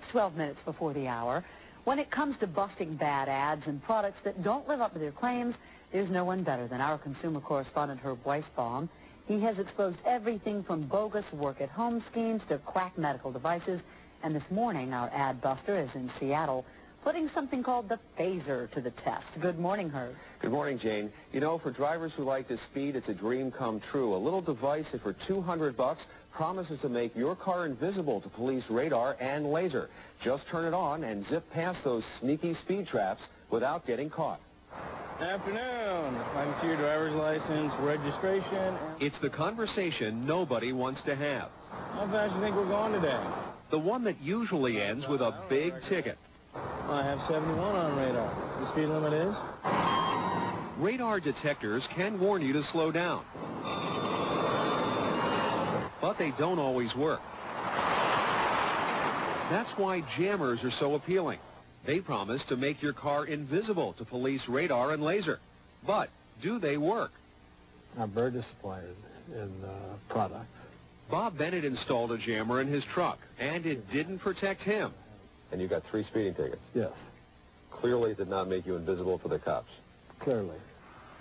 It's 12 minutes before the hour. When it comes to busting bad ads and products that don't live up to their claims, there's no one better than our consumer correspondent, Herb Weisbaum. He has exposed everything from bogus work-at-home schemes to quack medical devices. And this morning, our ad buster is in Seattle, putting something called the phaser to the test. Good morning, Herb. Good morning, Jane. You know, for drivers who like to speed, it's a dream come true. A little device that for $200 promises to make your car invisible to police radar and laser. Just turn it on and zip past those sneaky speed traps without getting caught. Afternoon. I can see your driver's license, registration. It's the conversation nobody wants to have. How fast do you think we're going today? The one that usually ends with a big ticket. I have 71 on radar. The speed limit is? Radar detectors can warn you to slow down, but they don't always work. That's why jammers are so appealing. They promise to make your car invisible to police radar and laser. But do they work? I'm very disappointed in products. Bob Bennett installed a jammer in his truck, and it didn't protect him. And you got 3 speeding tickets. Yes. Clearly it did not make you invisible to the cops. Clearly.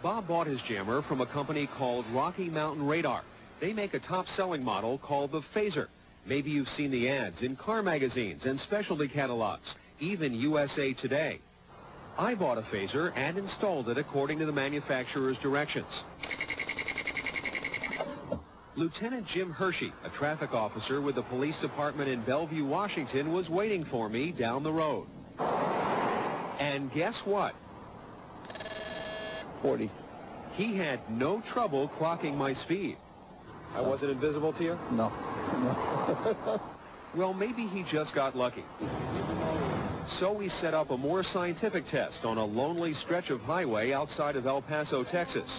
Bob bought his jammer from a company called Rocky Mountain Radar. They make a top-selling model called the Phaser. Maybe you've seen the ads in car magazines and specialty catalogs, even USA Today. I bought a Phaser and installed it according to the manufacturer's directions. Lieutenant Jim Hershey, a traffic officer with the police department in Bellevue, Washington, was waiting for me down the road. And guess what? 40. He had no trouble clocking my speed. I wasn't invisible to you? No. Well, maybe he just got lucky. So we set up a more scientific test on a lonely stretch of highway outside of El Paso, Texas.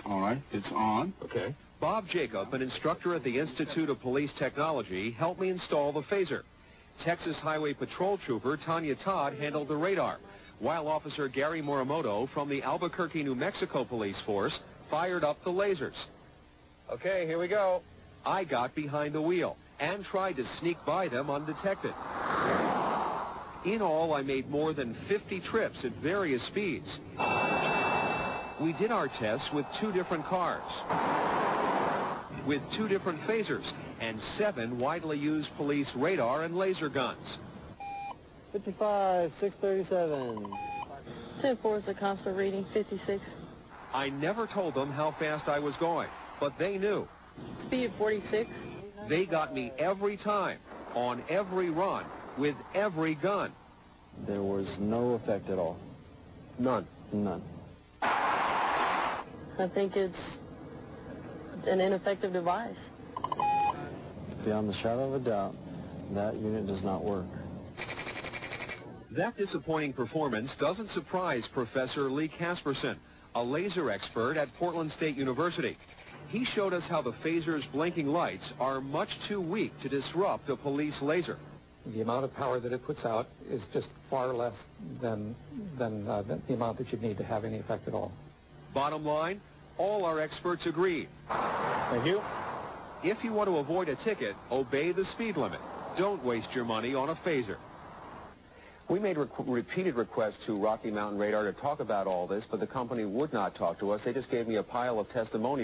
All right, it's on. Okay. Bob Jacob, an instructor at the Institute of Police Technology, helped me install the Phaser. Texas Highway Patrol Trooper Tanya Todd handled the radar, while Officer Gary Morimoto from the Albuquerque, New Mexico Police Force fired up the lasers. Okay, here we go. I got behind the wheel and tried to sneak by them undetected. In all, I made more than 50 trips at various speeds. We did our tests with 2 different cars, with 2 different phasers, and 7 widely used police radar and laser guns. 55, 637. 10-4 is the constant reading, 56. I never told them how fast I was going, but they knew. Speed 46. They got me every time, on every run, with every gun. There was no effect at all. None. None. I think it's an ineffective device. Beyond the shadow of a doubt, that unit does not work. That disappointing performance doesn't surprise Professor Lee Casperson, a laser expert at Portland State University. He showed us how the phaser's blinking lights are much too weak to disrupt a police laser. The amount of power that it puts out is just far less than the amount that you'd need to have any effect at all. Bottom line, all our experts agreed. Thank you. If you want to avoid a ticket, obey the speed limit. Don't waste your money on a phaser. We made repeated requests to Rocky Mountain Radar to talk about all this, but the company would not talk to us. They just gave me a pile of testimonials.